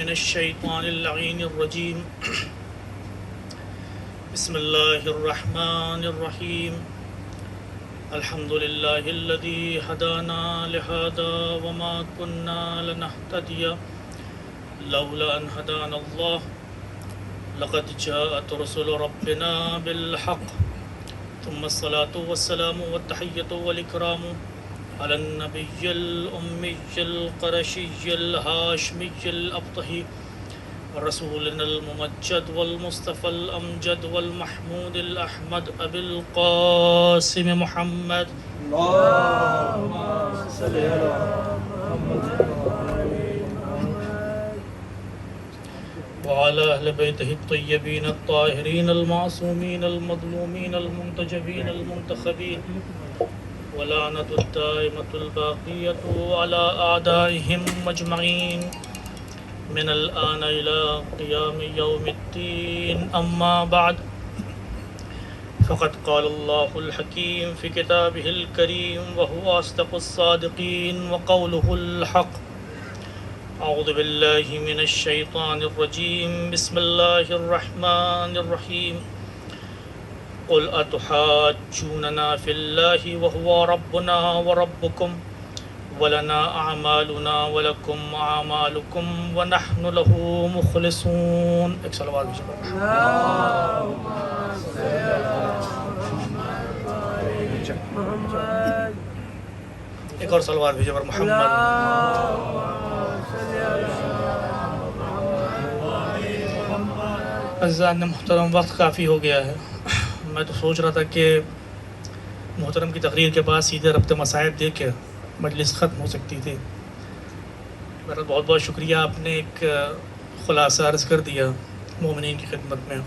من الشیطان اللعین الرجیم بسم اللہ الرحمن الرحیم الحمد للہ الذی ہدانا لہذا وما كنا لنہتدی لولا ان ہدانا اللہ لقد جاءت رسل ربنا بالحق ثم الصلاة والسلام والتحیۃ والاکرام على النبي الأمي القرشي الهاشمي الأبطحي رسولنا الممجد والمصطفى الأمجد والمحمود الأحمد أبي القاسم محمد اللهم صل على محمد وعلى أهل بيته الطيبين الطاهرين المعصومين المظلومين المنتجبين المنتخبين ولعنة الدائمة الباقية على أعدائهم مجمعين من الآن إلى قيام يوم الدين أما بعد فقد قال الله الحكيم في كتابه الكريم وهو أصدق الصادقين وقوله الحق أعوذ بالله من الشيطان الرجيم بسم الله الرحمن الرحيم قل أتحاجوننا في الله وهو ربنا وربكم ولنا أعمالنا ولكم أعمالكم ونحن له مخلصون. ایک صلوات بھیجو. اللهم صل على محمد. ایک اور صلوات بھیجو پر محمد. اللهم صل على محمد. عزیزان محترم، وقت کافی ہو گیا ہے. میں تو سوچ رہا تھا کہ محترم کی تقریر کے بعد سیدھے ربط مصائب دے کے مجلس ختم ہو سکتی تھی. میرا بہت بہت شکریہ، آپ نے ایک خلاصہ عرض کر دیا مومنین کی خدمت میں.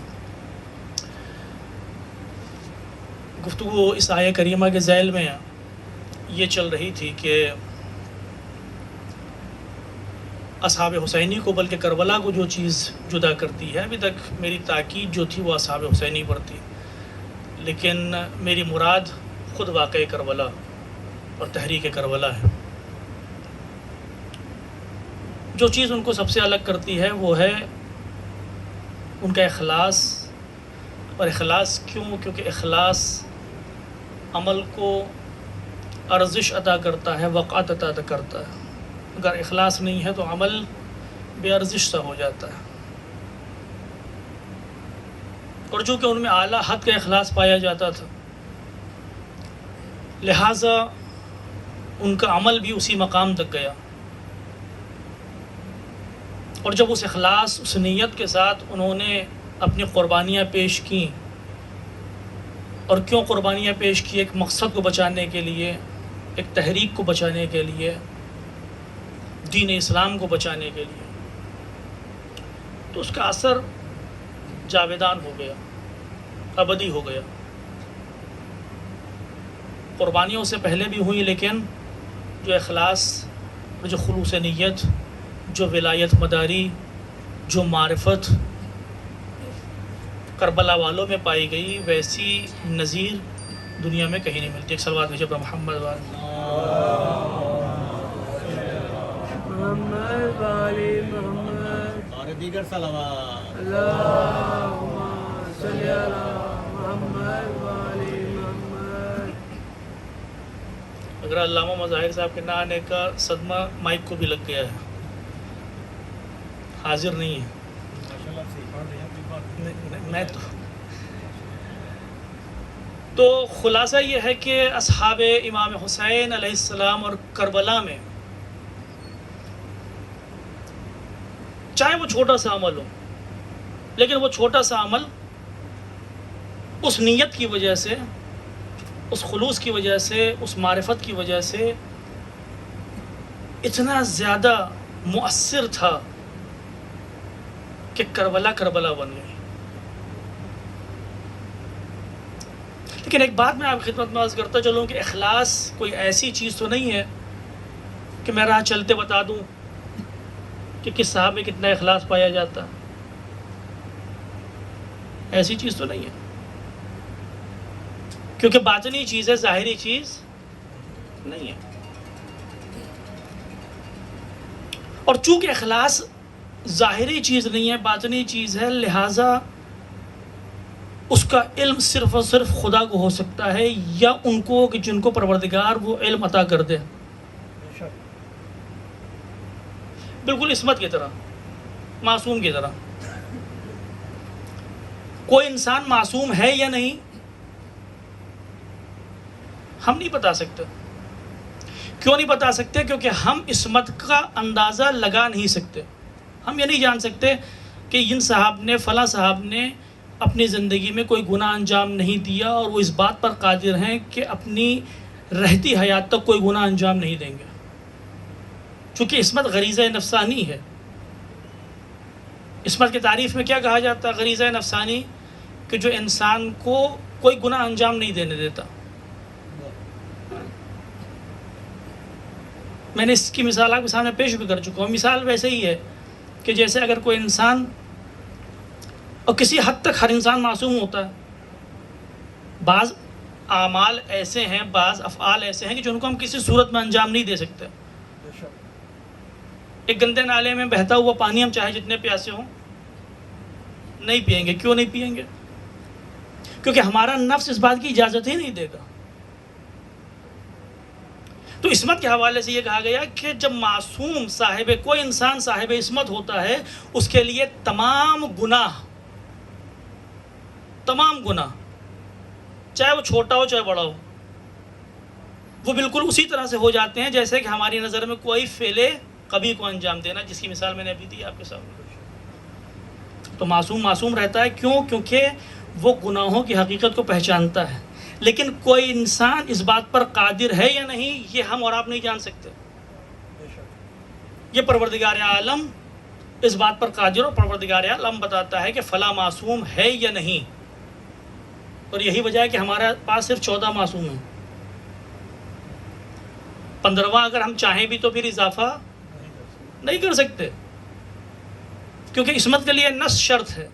گفتگو اس آیہ کریمہ کے ذیل میں یہ چل رہی تھی کہ اصحاب حسینی کو، بلکہ کربلا کو جو چیز جدا کرتی ہے، ابھی تک میری تاکید جو تھی وہ اصحاب حسینی پر تھی، لیکن میری مراد خود واقع کربلا اور تحریک کربلا ہے. جو چیز ان کو سب سے الگ کرتی ہے وہ ہے ان کا اخلاص. اور اخلاص کیوں؟ کیونکہ اخلاص عمل کو ارزش عطا کرتا ہے، وقعت عطا کرتا ہے. اگر اخلاص نہیں ہے تو عمل بے ارزش سا ہو جاتا ہے. اور چونکہ ان میں اعلیٰ حد کا اخلاص پایا جاتا تھا، لہٰذا ان کا عمل بھی اسی مقام تک گیا. اور جب اس اخلاص، اس نیت کے ساتھ انہوں نے اپنی قربانیاں پیش کیں، اور کیوں قربانیاں پیش کی؟ ایک مقصد کو بچانے کے لیے، ایک تحریک کو بچانے کے لیے، دین اسلام کو بچانے کے لیے، تو اس کا اثر جاویدان ہو گیا، ابدی ہو گیا. قربانیوں سے پہلے بھی ہوئی، لیکن جو اخلاص، جو خلوص نیت، جو ولایت مداری، جو معرفت کربلا والوں میں پائی گئی، ویسی نظیر دنیا میں کہیں نہیں ملتی. ایک صلوات بھیجو پر محمد محمد والی محمد. اور دیگر صلوات. اللهم صل على محمد والی محمد. اگر علامہ مظاہر صاحب کے نہ آنے کا صدمہ مائک کو بھی لگ گیا ہے، حاضر نہیں ہے. میں تو خلاصہ یہ ہے کہ اصحاب امام حسین علیہ السلام اور کربلا میں، چاہے وہ چھوٹا سا عمل ہو، لیکن وہ چھوٹا سا عمل اس نیت کی وجہ سے، اس خلوص کی وجہ سے، اس معرفت کی وجہ سے اتنا زیادہ مؤثر تھا کہ کربلا بن گئی. لیکن ایک بات میں آپ کی خدمت میں عرض کرتا چلوں کہ اخلاص کوئی ایسی چیز تو نہیں ہے کہ میں راہ چلتے بتا دوں کہ کس صحابہ میں کتنا اخلاص پایا جاتا. ایسی چیز تو نہیں ہے، کیونکہ باطنی چیز ہے، ظاہری چیز نہیں ہے. اور چونکہ اخلاص ظاہری چیز نہیں ہے، باطنی چیز ہے، لہٰذا اس کا علم صرف اور صرف خدا کو ہو سکتا ہے، یا ان کو کہ جن کو پروردگار وہ علم عطا کر دے. بالکل عصمت کی طرح، معصوم کی طرح. کوئی انسان معصوم ہے یا نہیں ہم نہیں بتا سکتے. کیوں نہیں بتا سکتے؟ کیونکہ ہم عصمت کا اندازہ لگا نہیں سکتے. ہم یہ نہیں جان سکتے کہ ان صاحب نے، فلاں صاحب نے اپنی زندگی میں کوئی گناہ انجام نہیں دیا اور وہ اس بات پر قادر ہیں کہ اپنی رہتی حیات تک کوئی گناہ انجام نہیں دیں گے، چونکہ عصمت غریزہ نفسانی ہے. عصمت کی تعریف میں کیا کہا جاتا ہے؟ غریزہ نفسانی، کہ جو انسان کو کوئی گناہ انجام نہیں دینے دیتا. میں نے اس کی مثال آپ کے سامنے پیش بھی کر چکا ہوں. مثال ویسے ہی ہے کہ جیسے اگر کوئی انسان، اور کسی حد تک ہر انسان معصوم ہوتا ہے، بعض اعمال ایسے ہیں، بعض افعال ایسے ہیں کہ جن کو ہم کسی صورت میں انجام نہیں دے سکتے. ایک گندے نالے میں بہتا ہوا پانی ہم چاہے جتنے پیاسے ہوں نہیں پئیں گے. کیوں نہیں پئیں گے؟ کیونکہ ہمارا نفس اس بات کی اجازت ہی نہیں دے گا. تو عصمت کے حوالے سے یہ کہا گیا کہ جب معصوم صاحب، کوئی انسان صاحب عصمت ہوتا ہے، اس کے لیے تمام گناہ، چاہے وہ چھوٹا ہو چاہے بڑا ہو، وہ بالکل اسی طرح سے ہو جاتے ہیں جیسے کہ ہماری نظر میں کوئی فعل قبیح کو انجام دینا، جس کی مثال میں نے ابھی دی آپ کے سامنے. تو معصوم رہتا ہے. کیوں؟ کیونکہ وہ گناہوں کی حقیقت کو پہچانتا ہے. لیکن کوئی انسان اس بات پر قادر ہے یا نہیں، یہ ہم اور آپ نہیں جان سکتے. یہ پروردگار عالم اس بات پر قادر، اور پروردگار عالم بتاتا ہے کہ فلاں معصوم ہے یا نہیں. اور یہی وجہ ہے کہ ہمارے پاس صرف 14 معصوم ہیں. 15واں اگر ہم چاہیں بھی تو پھر اضافہ نہیں کر سکتے، کیونکہ عصمت کے لیے نص شرط ہے.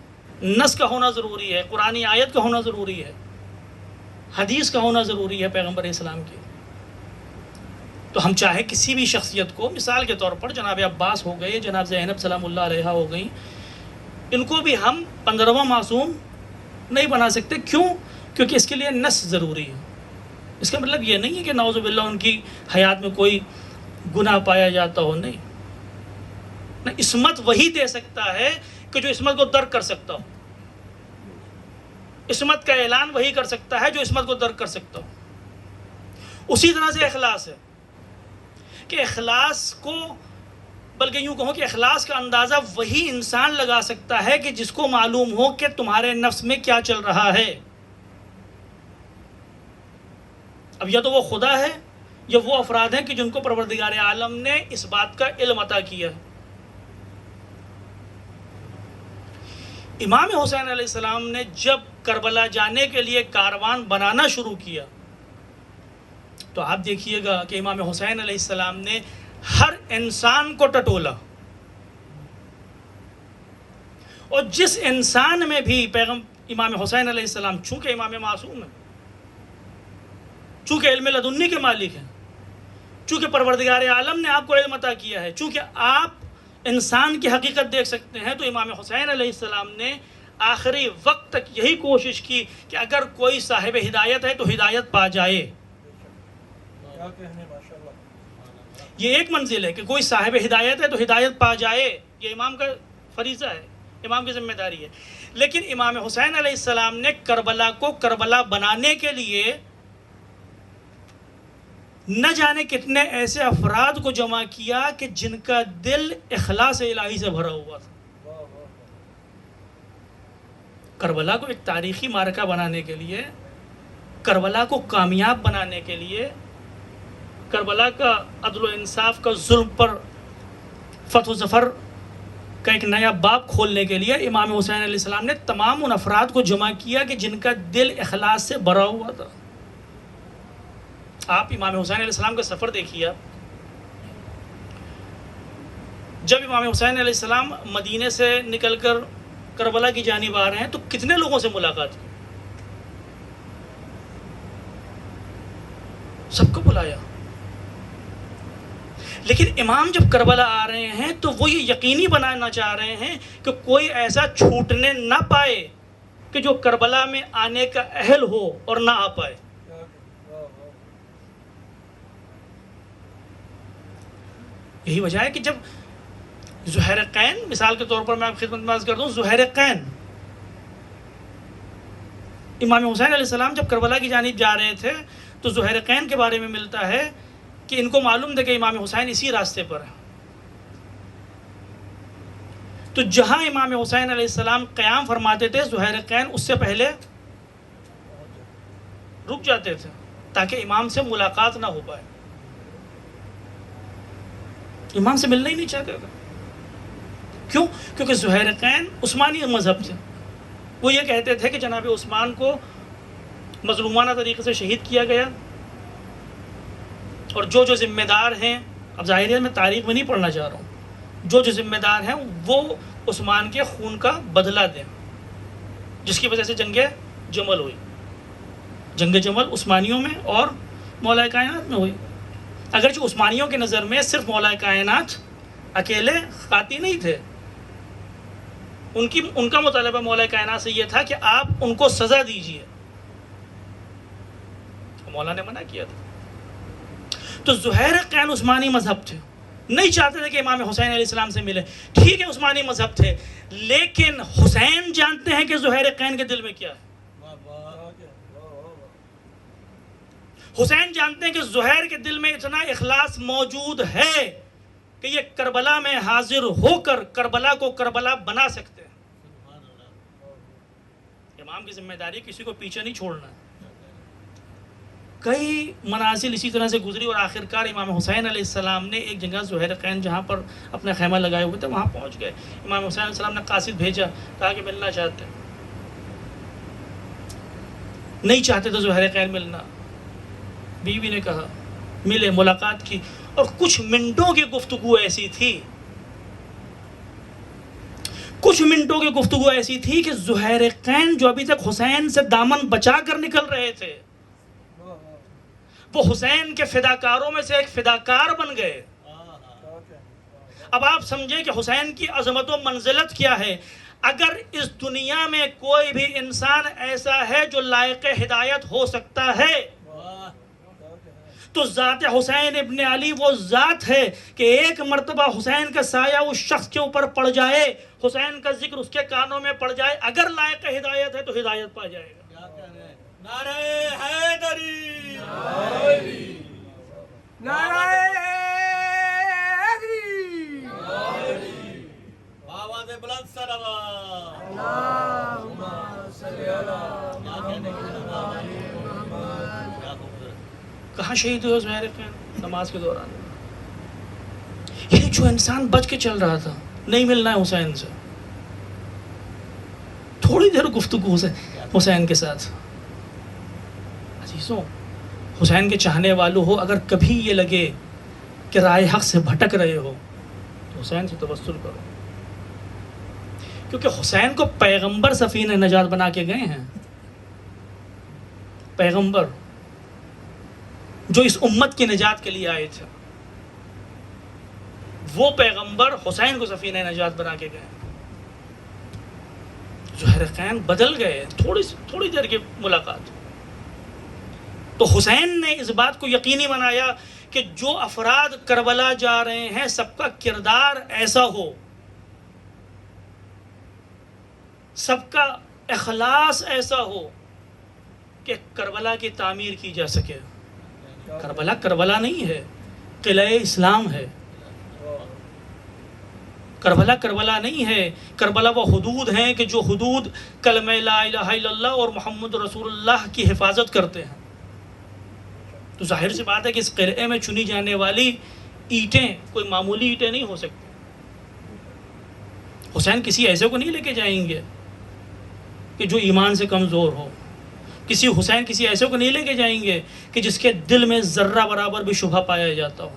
نص کا ہونا ضروری ہے، قرآنی آیت کا ہونا ضروری ہے، حدیث کا ہونا ضروری ہے پیغمبر اسلام کی. تو ہم چاہے کسی بھی شخصیت کو، مثال کے طور پر جناب عباس ہو گئے، جناب زینب سلام اللہ علیہ ہو گئیں، ان کو بھی ہم 15واں معصوم نہیں بنا سکتے. کیوں؟ کیونکہ اس کے لیے نص ضروری ہے. اس کا مطلب یہ نہیں ہے کہ نعوذ باللہ ان کی حیات میں کوئی گناہ پایا جاتا ہو. نہیں، عصمت وہی دے سکتا ہے کہ جو عصمت کو درک کر سکتا ہو. عصمت کا اعلان وہی کر سکتا ہے جو عصمت کو درک کر سکتا ہو. اسی طرح سے اخلاص ہے کہ اخلاص کو، بلکہ یوں کہوں کہ اخلاص کا اندازہ وہی انسان لگا سکتا ہے کہ جس کو معلوم ہو کہ تمہارے نفس میں کیا چل رہا ہے. اب یا تو وہ خدا ہے یا وہ افراد ہیں کہ جن کو پروردگار عالم نے اس بات کا علم عطا کیا. امام حسین علیہ السلام نے جب کربلا جانے کے لیے کاروان بنانا شروع کیا تو آپ دیکھیے گا کہ امام حسین علیہ السلام نے ہر انسان کو ٹٹولا، اور جس انسان میں بھی امام حسین علیہ السلام، چونکہ امام معصوم ہے، چونکہ علم لدنی کے مالک ہیں، چونکہ پروردگار عالم نے آپ کو علم عطا کیا ہے، چونکہ آپ انسان کی حقیقت دیکھ سکتے ہیں، تو امام حسین علیہ السلام نے آخری وقت تک یہی کوشش کی کہ اگر کوئی صاحب ہدایت ہے تو ہدایت پا جائے. یہ ایک منزل ہے کہ کوئی صاحب ہدایت ہے تو ہدایت پا جائے. یہ امام کا فریضہ ہے، امام کی ذمہ داری ہے. لیکن امام حسین علیہ السلام نے کربلا کو کربلا بنانے کے لیے نہ جانے کتنے ایسے افراد کو جمع کیا کہ جن کا دل اخلاص الہی سے بھرا ہوا تھا. کربلا کو ایک تاریخی معرکہ بنانے کے لیے، کربلا کو کامیاب بنانے کے لیے، کربلا کا عدل و انصاف کا ظلم پر فتح و ظفر کا ایک نیا باب کھولنے کے لیے امام حسین علیہ السلام نے تمام ان افراد کو جمع کیا کہ جن کا دل اخلاص سے بھرا ہوا تھا. آپ امام حسین علیہ السلام کا سفر دیکھیے. جب امام حسین علیہ السلام مدینے سے نکل کر کربلا کی جانب آ رہے ہیں تو کتنے لوگوں سے ملاقات کی؟ سب کو بلایا. لیکن امام جب کربلا آ رہے ہیں تو وہ یہ یقینی بنانا چاہ رہے ہیں کہ کوئی ایسا چھوٹنے نہ پائے کہ جو کربلا میں آنے کا اہل ہو اور نہ آ پائے. یہی وجہ ہے کہ جب زہیرقین، مثال کے طور پر میں آپ خدمت میں عرض کر دوں، زہیرقین امام حسین علیہ السلام جب کربلا کی جانب جا رہے تھے تو زہیرقین کے بارے میں ملتا ہے کہ ان کو معلوم تھا کہ امام حسین اسی راستے پر ہے. تو جہاں امام حسین علیہ السلام قیام فرماتے تھے زہیرقین اس سے پہلے رک جاتے تھے تاکہ امام سے ملاقات نہ ہو پائے. امام سے ملنا ہی نہیں چاہتے تھے. کیوں؟ کیونکہ زہیرقین عثمانی مذہب تھے. وہ یہ کہتے تھے کہ جناب عثمان کو مظلومانہ طریقے سے شہید کیا گیا، اور جو ذمہ دار ہیں، اب ظاہر ہے میں تاریخ میں نہیں پڑھنا چاہ رہا ہوں، جو ذمہ دار ہیں وہ عثمان کے خون کا بدلہ دیں، جس کی وجہ سے جنگ جمل ہوئی. جنگ جمل عثمانیوں میں اور مولا کائنات میں ہوئی. اگرچہ عثمانیوں کے نظر میں صرف مولا کائنات اکیلے قاتل نہیں تھے، ان کا مطالبہ مولا کائنات سے یہ تھا کہ آپ ان کو سزا دیجیے. مولا نے منع کیا تھا. تو زہیرقین عثمانی مذہب تھے، نہیں چاہتے تھے کہ امام حسین علیہ السلام سے ملے. ٹھیک ہے عثمانی مذہب تھے، لیکن حسین جانتے ہیں کہ زہیرقین کے دل میں کیا ہے. حسین جانتے ہیں کہ زہیر کے دل میں اتنا اخلاص موجود ہے کہ یہ کربلا میں حاضر ہو کر کربلا کو کربلا بنا سکتے ہیں. امام کی ذمہ داری کسی کو پیچھے نہیں چھوڑنا. کئی منازل اسی طرح سے گزری اور آخرکار امام حسین علیہ السلام نے ایک جگہ زہیرقین جہاں پر اپنا خیمہ لگائے ہوئے تھے وہاں پہنچ گئے. امام حسین علیہ السلام نے قاصد بھیجا، کہا کہ ملنا چاہتے ہیں. نہیں چاہتے تھے زہیرقین ملنا. بیوی نے کہا، ملے، ملاقات کی، اور کچھ منٹوں کی گفتگو ایسی تھی کہ زہیرقین جو ابھی تک حسین سے دامن بچا کر نکل رہے تھے وہ حسین کے فداکاروں میں سے ایک فداکار بن گئے. اب آپ سمجھیں کہ حسین کی عظمت و منزلت کیا ہے. اگر اس دنیا میں کوئی بھی انسان ایسا ہے جو لائق ہدایت ہو سکتا ہے تو ذات حسین ابن علی وہ ذات ہے کہ ایک مرتبہ حسین کا سایہ اس شخص کے اوپر پڑ جائے، حسین کا ذکر اس کے کانوں میں پڑ جائے، اگر لائق ہدایت ہے تو ہدایت پا جائے گا. نعرہ حیدری، نعرہ حیدری، آواز بلند صلوات. اللہم صلی علی کہاں شہید ہوئے زہیرقین؟ نماز کے دوران. یہ جو انسان بچ کے چل رہا تھا، نہیں ملنا ہے حسین سے، تھوڑی دیر گفتگو حسین کے ساتھ. عزیزوں، حسین کے چاہنے والوں ہو، اگر کبھی یہ لگے کہ رائے حق سے بھٹک رہے ہو تو حسین سے توسل کرو، کیونکہ حسین کو پیغمبر سفینہ نجات بنا کے گئے ہیں. پیغمبر جو اس امت کی نجات کے لیے آئے تھے، وہ پیغمبر حسین کو سفینہ نجات بنا کے گئے. زہیرقین بدل گئے، تھوڑی دیر کی ملاقات. تو حسین نے اس بات کو یقینی بنایا کہ جو افراد کربلا جا رہے ہیں سب کا کردار ایسا ہو، سب کا اخلاص ایسا ہو کہ کربلا کی تعمیر کی جا سکے. کربلا نہیں ہے، قلعہ اسلام ہے. کربلا نہیں ہے. کربلا وہ حدود ہیں کہ جو حدود کلمہ لا الہ الا اللہ اور محمد رسول اللہ کی حفاظت کرتے ہیں. تو ظاہر سی بات ہے کہ اس قلعے میں چنی جانے والی اینٹیں کوئی معمولی اینٹیں نہیں ہو سکتی. حسین کسی ایسے کو نہیں لے کے جائیں گے کہ جو ایمان سے کمزور ہو. حسین کسی ایسے کو نہیں لے کے جائیں گے کہ جس کے دل میں ذرہ برابر بھی شبہ پایا جاتا ہو.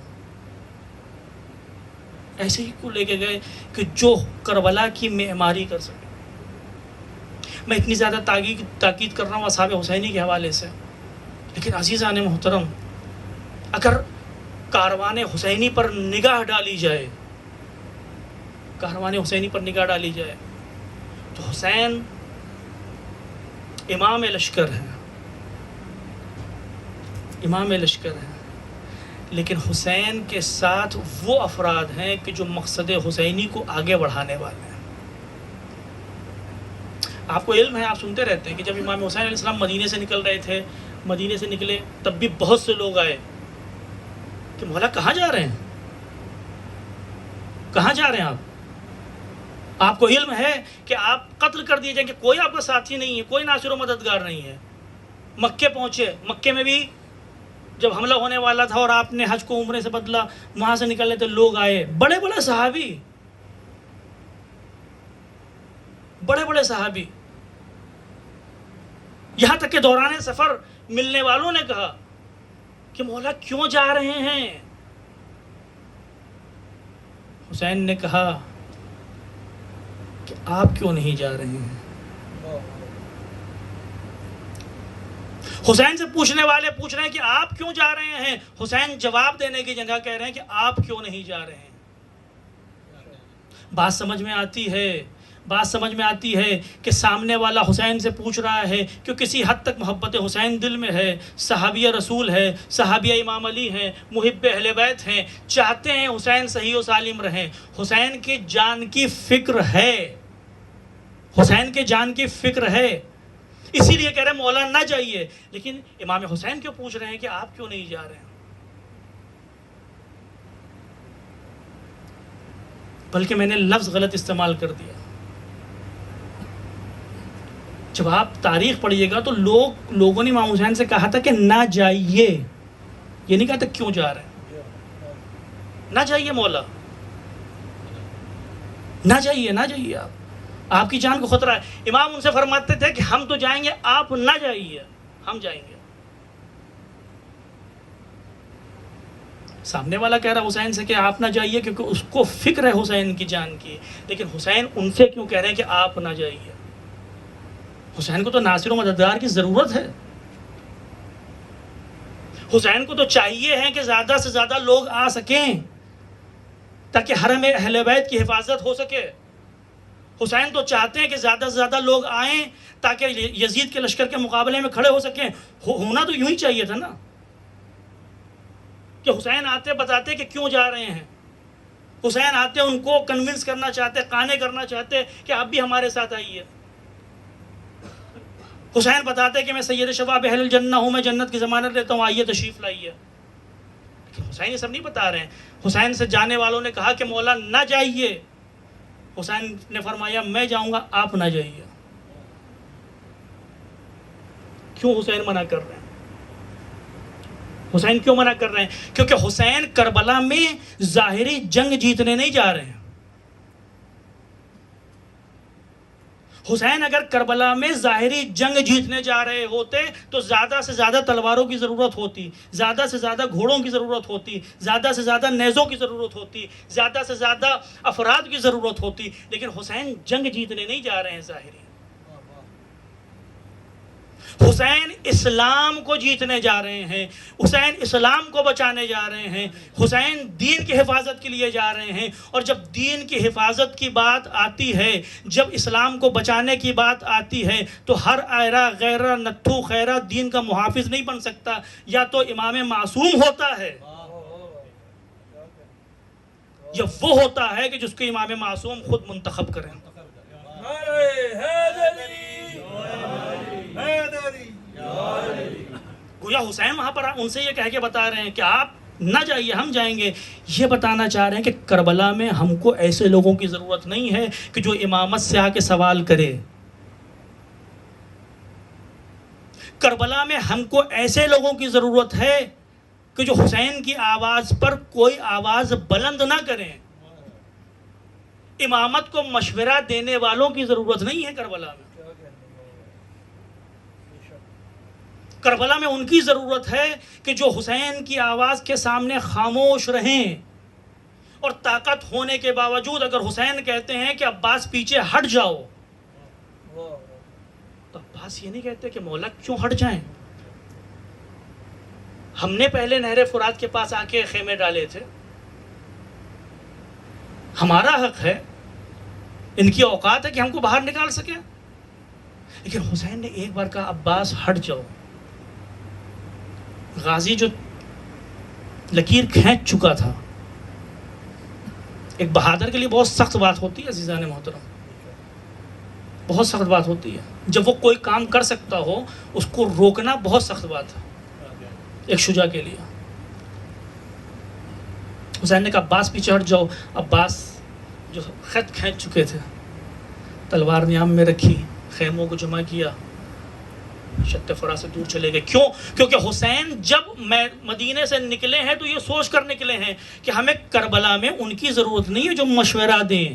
ایسے ہی کو لے کے گئے کہ جو کربلا کی معماری کر سکے. میں اتنی زیادہ تاکید کر رہا ہوں اصحاب حسینی کے حوالے سے، لیکن عزیزان محترم، اگر کاروان حسینی پر نگاہ ڈالی جائے، کاروان حسینی پر نگاہ ڈالی جائے تو حسین امام لشکر ہے، امام لشکر ہے، لیکن حسین کے ساتھ وہ افراد ہیں کہ جو مقصد حسینی کو آگے بڑھانے والے ہیں۔ آپ کو علم ہے، آپ سنتے رہتے ہیں کہ جب امام حسین علیہ السلام مدینے سے نکل رہے تھے، مدینے سے نکلے تب بھی بہت سے لوگ آئے کہ مولا کہاں جا رہے ہیں، کہاں جا رہے ہیں آپ کو علم ہے کہ آپ قتل کر دیے جائیں گے، کوئی آپ کا ساتھی نہیں ہے، کوئی ناصر و مددگار نہیں ہے۔ مکے پہنچے، مکے میں بھی جب حملہ ہونے والا تھا اور آپ نے حج کو عمرے سے بدلا، وہاں سے نکلنے تو لوگ آئے، بڑے بڑے صحابی، بڑے بڑے صحابی، یہاں تک کہ دوران سفر ملنے والوں نے کہا کہ مولا کیوں جا رہے ہیں؟ حسین نے کہا کہ آپ کیوں نہیں جا رہے ہیں؟ حسین سے پوچھنے والے پوچھ رہے ہیں کہ آپ کیوں جا رہے ہیں؟ حسین جواب دینے کی جگہ کہہ رہے ہیں کہ آپ کیوں نہیں جا رہے ہیں؟ بات سمجھ میں آتی ہے، بات سمجھ میں آتی ہے کہ سامنے والا حسین سے پوچھ رہا ہے کہ کسی حد تک محبت حسین دل میں ہے، صحابیہ رسول ہے، صحابیہ امام علی ہیں، محب اہل بیت ہیں، چاہتے ہیں حسین صحیح و سالم رہیں، حسین کی جان کی فکر ہے، حسین کے جان کی فکر ہے، اسی لیے کہہ رہے ہیں مولا نہ جائیے۔ لیکن امام حسین کیوں پوچھ رہے ہیں کہ آپ کیوں نہیں جا رہے ہیں؟ بلکہ میں نے لفظ غلط استعمال کر دیا۔ جب آپ تاریخ پڑھیے گا تو لوگوں نے امام حسین سے کہا تھا کہ نہ جائیے، یہ نہیں کہا تھا کیوں جا رہے ہیں، نہ جائیے مولا، نہ جائیے، نہ جائیے، آپ کی جان کو خطرہ ہے۔ امام ان سے فرماتے تھے کہ ہم تو جائیں گے، آپ نہ جائیے، ہم جائیں گے۔ سامنے والا کہہ رہا حسین سے کہ آپ نہ جائیے کیونکہ اس کو فکر ہے حسین کی جان کی، لیکن حسین ان سے کیوں کہہ رہے ہیں کہ آپ نہ جائیے؟ حسین کو تو ناصر و مددگار کی ضرورت ہے، حسین کو تو چاہیے ہے کہ زیادہ سے زیادہ لوگ آ سکیں تاکہ حرم اہل بیت کی حفاظت ہو سکے۔ حسین تو چاہتے ہیں کہ زیادہ سے زیادہ لوگ آئیں تاکہ یزید کے لشکر کے مقابلے میں کھڑے ہو سکیں۔ ہونا تو یوں ہی چاہیے تھا نا کہ حسین آتے بتاتے کہ کیوں جا رہے ہیں، حسین آتے ان کو کنونس کرنا چاہتے، قانع کرنا چاہتے کہ آپ بھی ہمارے ساتھ آئیے، حسین بتاتے کہ میں سید شباب اہل الجنہ ہوں، میں جنت کی ضمانت دیتا ہوں، آئیے تشریف لائیے۔ لیکن حسین یہ سب نہیں بتا رہے ہیں۔ حسین سے جانے والوں نے کہا کہ مولا نہ جائیے، حسین نے فرمایا میں جاؤں گا، آپ نہ جائیے۔ کیوں حسین منع کر رہے ہیں؟ حسین کیوں منع کر رہے ہیں؟ کیونکہ حسین کربلا میں ظاہری جنگ جیتنے نہیں جا رہے ہیں۔ حسین اگر کربلا میں ظاہری جنگ جیتنے جا رہے ہوتے تو زیادہ سے زیادہ تلواروں کی ضرورت ہوتی، زیادہ سے زیادہ گھوڑوں کی ضرورت ہوتی، زیادہ سے زیادہ نیزوں کی ضرورت ہوتی، زیادہ سے زیادہ افراد کی ضرورت ہوتی، لیکن حسین جنگ جیتنے نہیں جا رہے ہیں ظاہری۔ حسین اسلام کو جیتنے جا رہے ہیں، حسین اسلام کو بچانے جا رہے ہیں، حسین دین کی حفاظت کے لیے جا رہے ہیں۔ اور جب دین کی حفاظت کی بات آتی ہے، جب اسلام کو بچانے کی بات آتی ہے تو ہر آئرہ غیرہ نتھو خیرہ دین کا محافظ نہیں بن سکتا، یا تو امام معصوم ہوتا ہے یا وہ ہوتا ہے کہ جس کو امام معصوم خود منتخب کریں۔ گویا حسین وہاں پر ان سے یہ کہہ کے بتا رہے ہیں کہ آپ نہ جائیے، ہم جائیں گے۔ یہ بتانا چاہ رہے ہیں کہ کربلا میں ہم کو ایسے لوگوں کی ضرورت نہیں ہے کہ جو امامت سے آ کے سوال کرے۔ کربلا میں ہم کو ایسے لوگوں کی ضرورت ہے کہ جو حسین کی آواز پر کوئی آواز بلند نہ کریں۔ امامت کو مشورہ دینے والوں کی ضرورت نہیں ہے کربلا میں۔ کربلا میں ان کی ضرورت ہے کہ جو حسین کی آواز کے سامنے خاموش رہیں، اور طاقت ہونے کے باوجود اگر حسین کہتے ہیں کہ عباس پیچھے ہٹ جاؤ تو عباس یہ نہیں کہتے کہ مولا کیوں ہٹ جائیں، ہم نے پہلے نہر فرات کے پاس آ کے خیمے ڈالے تھے، ہمارا حق ہے، ان کی اوقات ہے کہ ہم کو باہر نکال سکیں. لیکن حسین نے ایک بار کہا عباس ہٹ جاؤ. غازی جو لکیر کھینچ چکا تھا، ایک بہادر کے لیے بہت سخت بات ہوتی ہے عزیزان محترم، بہت سخت بات ہوتی ہے. جب وہ کوئی کام کر سکتا ہو اس کو روکنا بہت سخت بات ہے ایک شجاع کے لیے. حسین نے کہا عباس پیچھے ہٹ جاؤ. عباس جو خط کھینچ چکے تھے تلوار نیام میں رکھی، خیموں کو جمع کیا، شط فرات سے دور چلے گئے. کیوں؟ کیونکہ حسین جب مدینے سے نکلے ہیں تو یہ سوچ کر نکلے ہیں کہ ہمیں کربلا میں ان کی ضرورت نہیں ہے جو مشورہ دیں،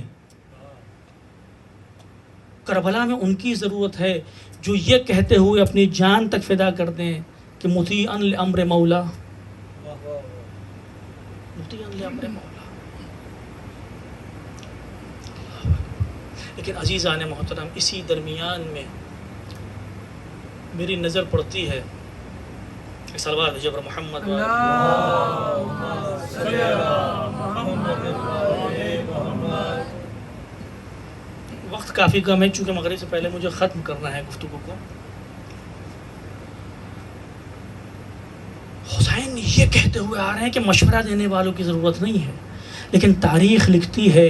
کربلا میں ان کی ضرورت ہے جو یہ کہتے ہوئے اپنی جان تک فدا کر دیں کہ مطیعا لامر مولا، مطیعا لامر مولا. لیکن عزیزان محترم اسی درمیان میں میری نظر پڑتی ہے صلوات جبر محمد وقت کافی کم ہے چونکہ مغرب سے پہلے مجھے ختم کرنا ہے گفتگو کو. حسین یہ کہتے ہوئے آ رہے ہیں کہ مشورہ دینے والوں کی ضرورت نہیں ہے، لیکن تاریخ لکھتی ہے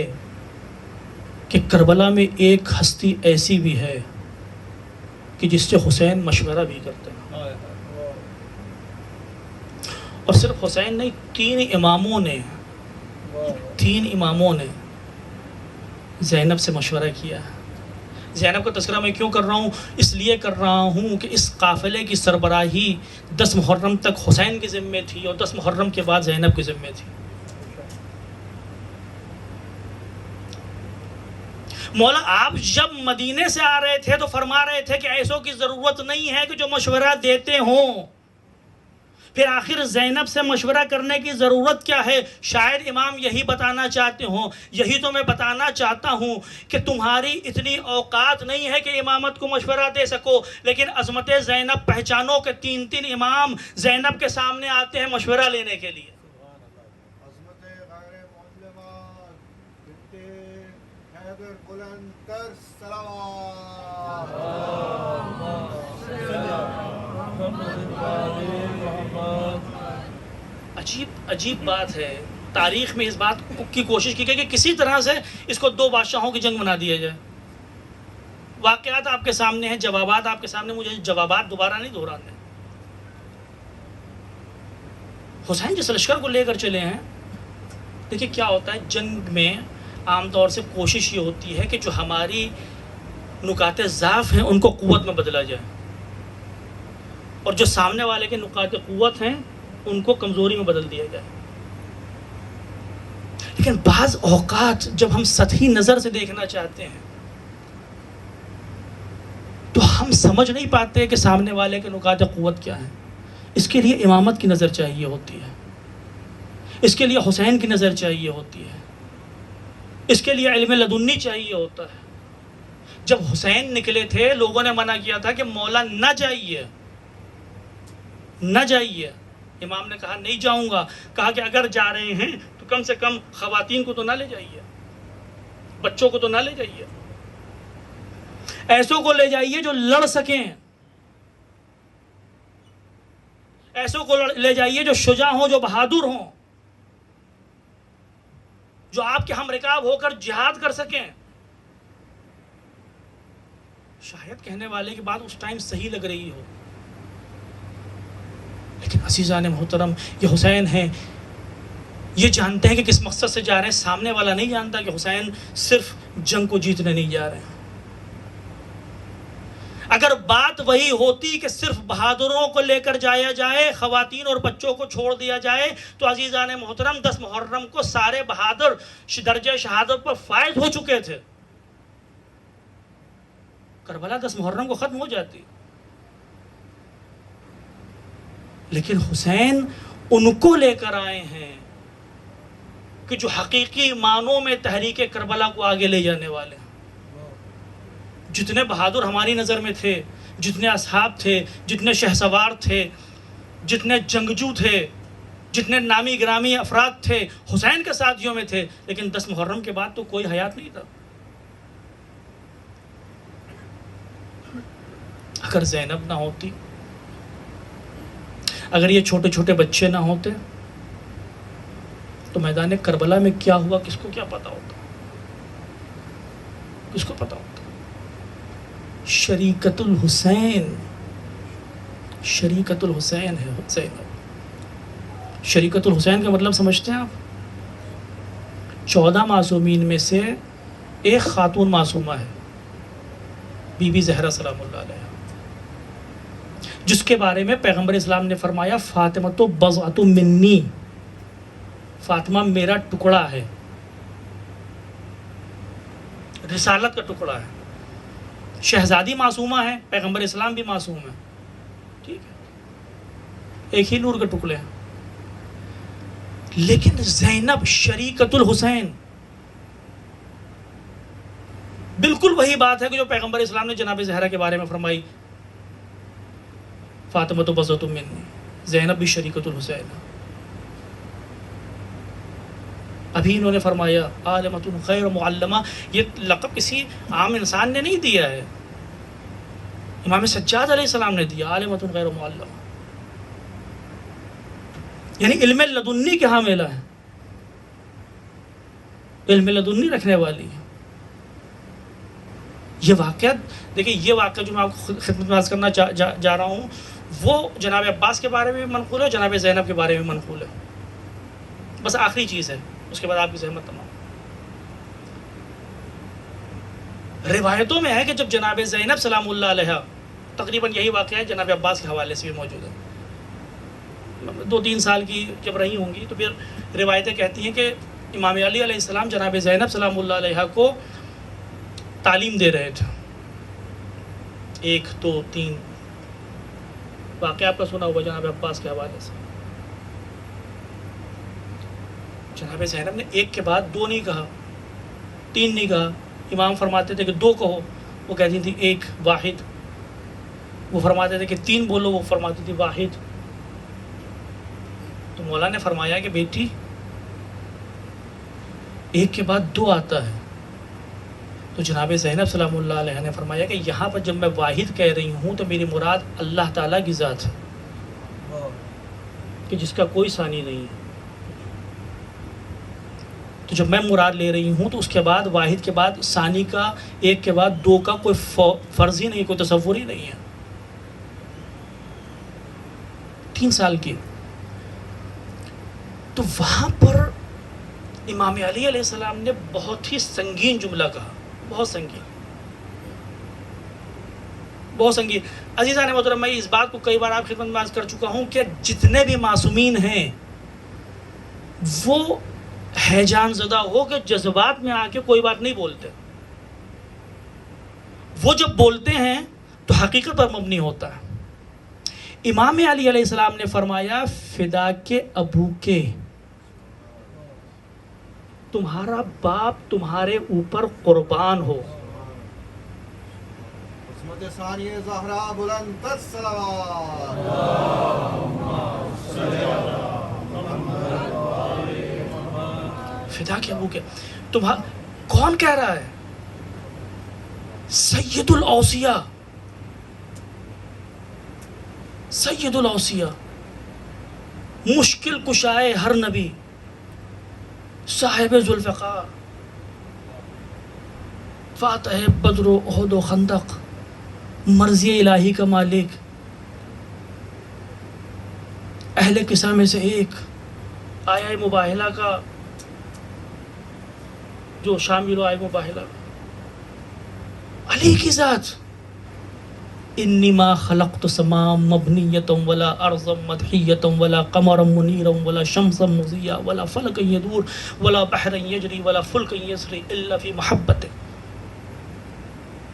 کہ کربلا میں ایک ہستی ایسی بھی ہے کہ جس سے حسین مشورہ بھی کرتے ہیں. اور صرف حسین نہیں، تین اماموں نے زینب سے مشورہ کیا. زینب کا تذکرہ میں کیوں کر رہا ہوں؟ اس لیے کر رہا ہوں کہ اس قافلے کی سربراہی 10 محرم تک حسین کے ذمے تھی اور 10 محرم کے بعد زینب کے ذمے تھی. مولا آپ جب مدینے سے آ رہے تھے تو فرما رہے تھے کہ ایسوں کی ضرورت نہیں ہے کہ جو مشورہ دیتے ہوں. پھر آخر زینب سے مشورہ کرنے کی ضرورت کیا ہے؟ شاید امام یہی بتانا چاہتے ہوں، یہی تو میں بتانا چاہتا ہوں کہ تمہاری اتنی اوقات نہیں ہے کہ امامت کو مشورہ دے سکو. لیکن عظمت زینب پہچانو کہ 3 امام زینب کے سامنے آتے ہیں مشورہ لینے کے لیے. عجیب بات ہے. تاریخ میں اس بات کی کوشش کی گئی کہ کسی طرح سے اس کو 2 بادشاہوں کی جنگ بنا دیا جائے. واقعات آپ کے سامنے ہیں، جوابات آپ کے سامنے، مجھے جوابات دوبارہ نہیں دہرانے. حسین جس لشکر کو لے کر چلے ہیں، دیکھیں کیا ہوتا ہے جنگ میں عام طور سے کوشش یہ ہوتی ہے کہ جو ہماری نکات ضعف ہیں ان کو قوت میں بدلا جائے، اور جو سامنے والے کے نکات قوت ہیں ان کو کمزوری میں بدل دیا جائے. لیکن بعض اوقات جب ہم سطحی نظر سے دیکھنا چاہتے ہیں تو ہم سمجھ نہیں پاتے کہ سامنے والے کے نکات قوت کیا ہیں. اس کے لیے امامت کی نظر چاہیے ہوتی ہے، اس کے لیے حسین کی نظر چاہیے ہوتی ہے، اس کے لیے علم لدنی چاہیے ہوتا ہے. جب حسین نکلے تھے لوگوں نے منع کیا تھا کہ مولا نہ جائیے، نہ جائیے. امام نے کہا نہیں جاؤں گا. کہا کہ اگر جا رہے ہیں تو کم سے کم خواتین کو تو نہ لے جائیے، بچوں کو تو نہ لے جائیے، ایسوں کو لے جائیے جو لڑ سکیں، ایسوں کو لے جائیے جو شجاع ہوں، جو بہادر ہوں، جو آپ کے ہم رکاب ہو کر جہاد کر سکیں. شاید کہنے والے کی بات اس ٹائم صحیح لگ رہی ہو، لیکن عزیزان محترم یہ حسین ہیں، یہ جانتے ہیں کہ کس مقصد سے جا رہے ہیں. سامنے والا نہیں جانتا کہ حسین صرف جنگ کو جیتنے نہیں جا رہے ہیں. اگر بات وہی ہوتی کہ صرف بہادروں کو لے کر جایا جائے، خواتین اور بچوں کو چھوڑ دیا جائے، تو عزیزان محترم 10 محرم کو سارے بہادر درجہ شہادت پر فائز ہو چکے تھے. کربلا 10 محرم کو ختم ہو جاتی. لیکن حسین ان کو لے کر آئے ہیں کہ جو حقیقی معنوں میں تحریک کربلا کو آگے لے جانے والے ہیں. جتنے بہادر ہماری نظر میں تھے، جتنے اصحاب تھے، جتنے شہسوار تھے، جتنے جنگجو تھے، جتنے نامی گرامی افراد تھے، حسین کے ساتھیوں میں تھے، لیکن 10 محرم کے بعد تو کوئی حیات نہیں تھا۔ اگر زینب نہ ہوتی، اگر یہ چھوٹے چھوٹے بچے نہ ہوتے تو میدان کربلا میں کیا ہوا کس کو کیا پتا ہوتا؟ کس کو پتا ہوتا؟ شریکت الحسین، شریکت الحسین ہے زینب۔ شریکت الحسین کا مطلب سمجھتے ہیں آپ؟ 14 معصومین میں سے ایک خاتون معصومہ ہے، بی بی زہرا سلام اللہ علیہ، جس کے بارے میں پیغمبر اسلام نے فرمایا فاطمہ تو بضعۃ منی، فاطمہ میرا ٹکڑا ہے، رسالت کا ٹکڑا ہے۔ شہزادی معصومہ ہے، پیغمبر اسلام بھی معصوم ہے، ٹھیک ہے، ایک ہی نور کے ٹکڑے ہیں۔ لیکن زینب شریکت الحسین، بالکل وہی بات ہے کہ جو پیغمبر اسلام نے جناب زہرا کے بارے میں فرمائی، فاطمہ تو بضعۃ منی، زینب بھی شریکت الحسین ہے۔ ابھی انہوں نے فرمایا عالمۃ خیر معلمہ، یہ لقب کسی عام انسان نے نہیں دیا ہے، امام سجاد علیہ السلام نے دیا، عالمۃ غیر معلمہ، یعنی علم لدنی کے حاملہ ہے، علم لدنی رکھنے والی ہے۔ یہ واقعہ دیکھیں، یہ واقعہ جو میں آپ کو خدمت میں عرض کرنا جا رہا ہوں، وہ جناب عباس کے بارے میں بھی منقول ہے، جناب زینب کے بارے میں منقول ہے۔ بس آخری چیز ہے، اس کے بعد آپ کی زحمت تمام۔ روایتوں میں ہے کہ جب جناب زینب سلام اللہ علیہ، تقریباً یہی واقعہ ہے جناب عباس کے حوالے سے بھی موجود ہے، 2-3 سال کی جب رہی ہوں گی تو پھر روایتیں کہتی ہیں کہ امام علی علیہ السلام جناب زینب سلام اللہ علیہ کو تعلیم دے رہے تھے۔ 1 2 3 واقعہ آپ کا سنا ہوگا جناب عباس کے حوالے سے۔ جناب زینب نے 1 کے بعد 2 نہیں کہا، 3 نہیں کہا، امام فرماتے تھے کہ 2 کہو، وہ کہتی تھی 1 واحد، وہ فرماتے تھے کہ 3 بولو، وہ فرماتی تھی واحد۔ تو مولا نے فرمایا کہ بیٹی 1 کے بعد 2 آتا ہے، تو جناب زینب سلام اللہ علیہ نے فرمایا کہ یہاں پر جب میں واحد کہہ رہی ہوں تو میری مراد اللہ تعالیٰ کی ذات ہے کہ جس کا کوئی ثانی نہیں ہے۔ تو جب میں مراد لے رہی ہوں تو اس کے بعد واحد کے بعد ثانی کا، 1 کے بعد 2 کا کوئی فرض ہی نہیں، کوئی تصور ہی نہیں ہے۔ 3 سال کی، تو وہاں پر امام علی علیہ السلام نے بہت ہی سنگین جملہ کہا، بہت سنگین، بہت سنگین۔ عزیزان محترم، میں اس بات کو کئی بار آپ خدمت میں عرض کر چکا ہوں کہ جتنے بھی معصومین ہیں وہ ہیجان زدہ ہو کے جذبات میں آ کے کوئی بات نہیں بولتے، وہ جب بولتے ہیں تو حقیقت پر مبنی ہوتا ہے۔ امام علی علیہ السلام نے فرمایا فدا کے ابو کے، تمہارا باپ تمہارے اوپر قربان ہو۔ عصمت ثانی زہرا بلند الصلوات، فدا کے ابو کے، کون کہہ رہا ہے؟ سید الاوصیاء، سید الاوصیاء، مشکل کشائے ہر نبی، صاحب ذوالفقار، فاتح بدر و احد و خندق، مرضی الہی کا مالک، اہل قصہ میں سے ایک، آیا مباہلہ کا جو شامل آئے مباہلہ، علی کی ذات۔ انی ما خلقت سما مبنیتا ولا ارضا مدحیتا ولا قمرا منیرا ولا شمسا مضیا ولا فلکا یدور ولا بحرا یجری ولا فلکا یسری الا فی محبت۔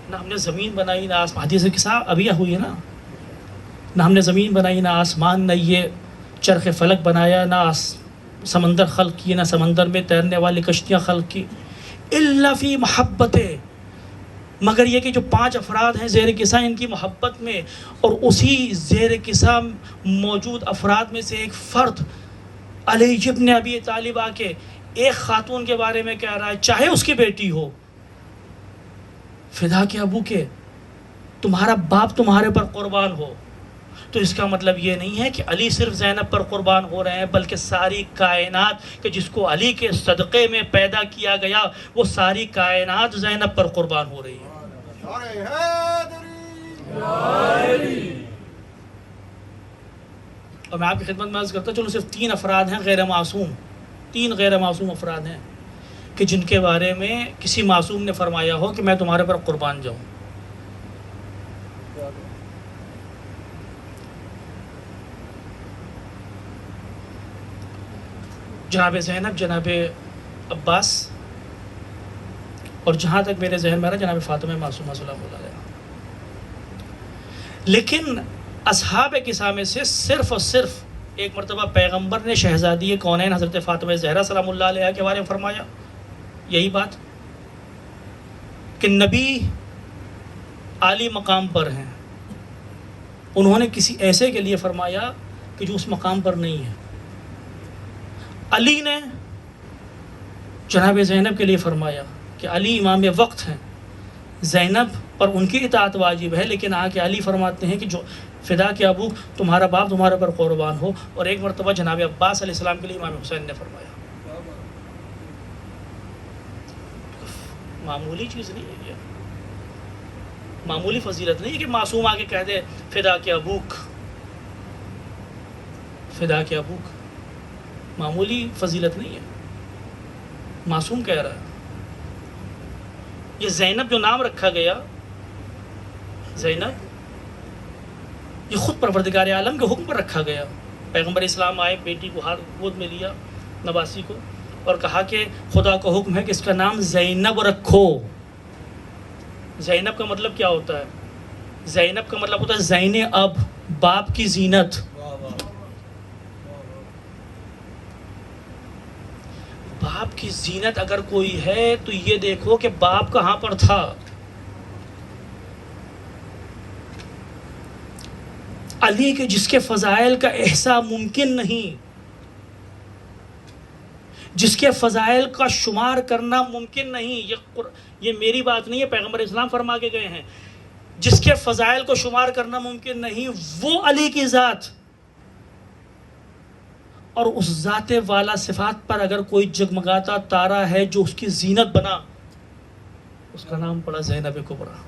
نہ ہم نے زمین بنائی نہ آسمان، حدیث کے ساتھ ابھی ہوئی ہے نا، نہ ہم نے زمین بنائی نہ آسمان، نہ یہ چرخ فلک بنایا، نہ سمندر خلق کی، نہ سمندر میں تیرنے والی کشتیاں خلق کی، الا فی محبت، مگر یہ کہ جو 5 افراد ہیں زیر قصہ ان کی محبت میں، اور اسی زیر قصہ موجود افراد میں سے ایک فرد علی ابن ابی طالب آ کے ایک خاتون کے بارے میں کہہ رہا ہے، چاہے اس کی بیٹی ہو، فدا کے ابو کے تمہارا باپ تمہارے پر قربان ہو، تو اس کا مطلب یہ نہیں ہے کہ علی صرف زینب پر قربان ہو رہے ہیں، بلکہ ساری کائنات کہ جس کو علی کے صدقے میں پیدا کیا گیا، وہ ساری کائنات زینب پر قربان ہو رہی ہے۔ اور میں آپ کی خدمت میں عرض کرتا چلو صرف 3 افراد ہیں غیر معصوم، 3 غیر معصوم افراد ہیں کہ جن کے بارے میں کسی معصوم نے فرمایا ہو کہ میں تمہارے پر قربان جاؤں۔ جناب زینب، جناب عباس، اور جہاں تک میرے ذہن میں رہا جناب فاطمہ معصومہ سلام اللہ علیہ۔ لیکن اصحاب قصہ میں سے صرف اور صرف ایک مرتبہ پیغمبر نے شہزادی کونین حضرت فاطمہ زہرا سلام اللہ علیہ کے بارے میں فرمایا یہی بات کہ نبی عالی مقام پر ہیں، انہوں نے کسی ایسے کے لیے فرمایا کہ جو اس مقام پر نہیں ہے۔ علی نے جناب زینب کے لیے فرمایا کہ علی امام وقت ہیں، زینب پر ان کی اطاعت واجب ہے، لیکن آ کے علی فرماتے ہیں کہ جو فدا کے ابو تمہارا باپ تمہارے پر قربان ہو۔ اور ایک مرتبہ جناب عباس علیہ السلام کے لیے امام حسین نے فرمایا۔ معمولی چیز نہیں ہے یہ، معمولی فضیلت نہیں ہے کہ معصوم آ کے کہہ دے فدا کے ابوک، فدا کے ابوک، معمولی فضیلت نہیں ہے، معصوم کہہ رہا ہے۔ یہ زینب جو نام رکھا گیا، زینب یہ خود پروردگار عالم کے حکم پر رکھا گیا۔ پیغمبر اسلام آئے، بیٹی کو ہاتھ گود میں لیا، نواسی کو، اور کہا کہ خدا کا حکم ہے کہ اس کا نام زینب رکھو۔ زینب کا مطلب کیا ہوتا ہے؟ زینب کا مطلب ہوتا ہے زین اب، باپ کی زینت۔ باپ کی زینت اگر کوئی ہے تو یہ دیکھو کہ باپ کہاں پر تھا۔ علی کے جس کے فضائل کا احصاء ممکن نہیں، جس کے فضائل کا شمار کرنا ممکن نہیں، یہ میری بات نہیں ہے، پیغمبر اسلام فرما کے گئے ہیں، جس کے فضائل کو شمار کرنا ممکن نہیں، وہ علی کی ذات، اور اس ذات والا صفات پر اگر کوئی جگمگاتا تارا ہے جو اس کی زینت بنا، اس کا نام پڑا زینب کبریٰ۔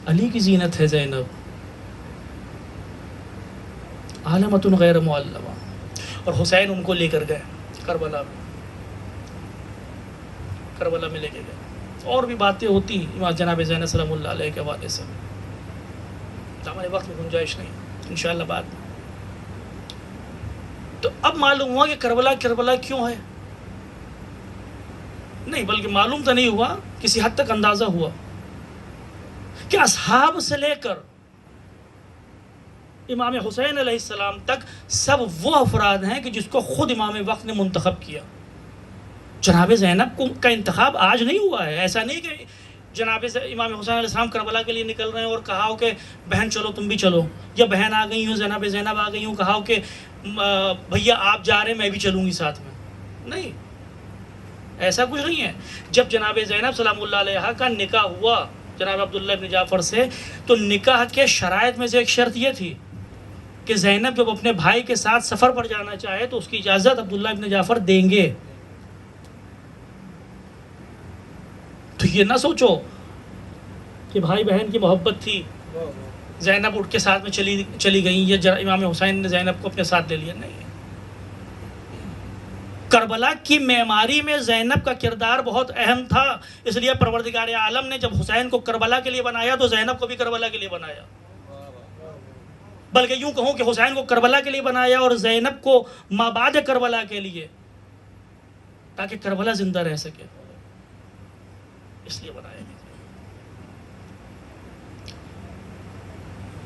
علی کی زینت ہے زینب، عالمۃ غیر معلمہ۔ اور حسین ان کو لے کر گئے کربلا میں لے کے گئے۔ اور بھی باتیں ہوتی امام جناب زینب سلام اللہ علیہ کے حوالے سے، ہمارے وقت میں گنجائش نہیں، انشاءاللہ بعد میں۔ تو اب معلوم ہوا کہ کربلا کیوں ہے، نہیں بلکہ معلوم تو نہیں ہوا، کسی حد تک اندازہ ہوا کہ اصحاب سے لے کر امام حسین علیہ السلام تک سب وہ افراد ہیں کہ جس کو خود امام وقت نے منتخب کیا۔ جناب زینب کا انتخاب آج نہیں ہوا ہے، ایسا نہیں کہ جناب امام حسین علیہ السلام کربلا کے لیے نکل رہے ہیں اور کہا ہو کہ بہن چلو تم بھی چلو، یا بہن آ گئی ہوں جناب زینب آ گئی ہوں کہا ہو کہ بھیا آپ جا رہے ہیں میں بھی چلوں گی ساتھ میں، نہیں، ایسا کچھ نہیں ہے۔ جب جناب زینب سلام اللہ علیہ کا نکاح ہوا جناب عبداللہ ابن جعفر سے، تو نکاح کے شرائط میں سے ایک شرط یہ تھی کہ زینب جب اپنے بھائی کے ساتھ سفر پر جانا چاہے تو اس کی اجازت عبداللہ ابن جعفر دیں گے۔ تو یہ نہ سوچو کہ بھائی بہن کی محبت تھی، زینب اٹھ کے ساتھ میں چلی گئی، یا امام حسین نے زینب کو اپنے ساتھ لے لیا، نہیں۔ کربلا کی معماری میں زینب کا کردار بہت اہم تھا، اس لیے پروردگار عالم نے جب حسین کو کربلا کے لیے بنایا تو زینب کو بھی کربلا کے لیے بنایا، بلکہ یوں کہوں کہ حسین کو کربلا کے لیے بنایا اور زینب کو مابعد کربلا کے لیے، تاکہ کربلا زندہ رہ سکے، اس لیے بنایا گیا۔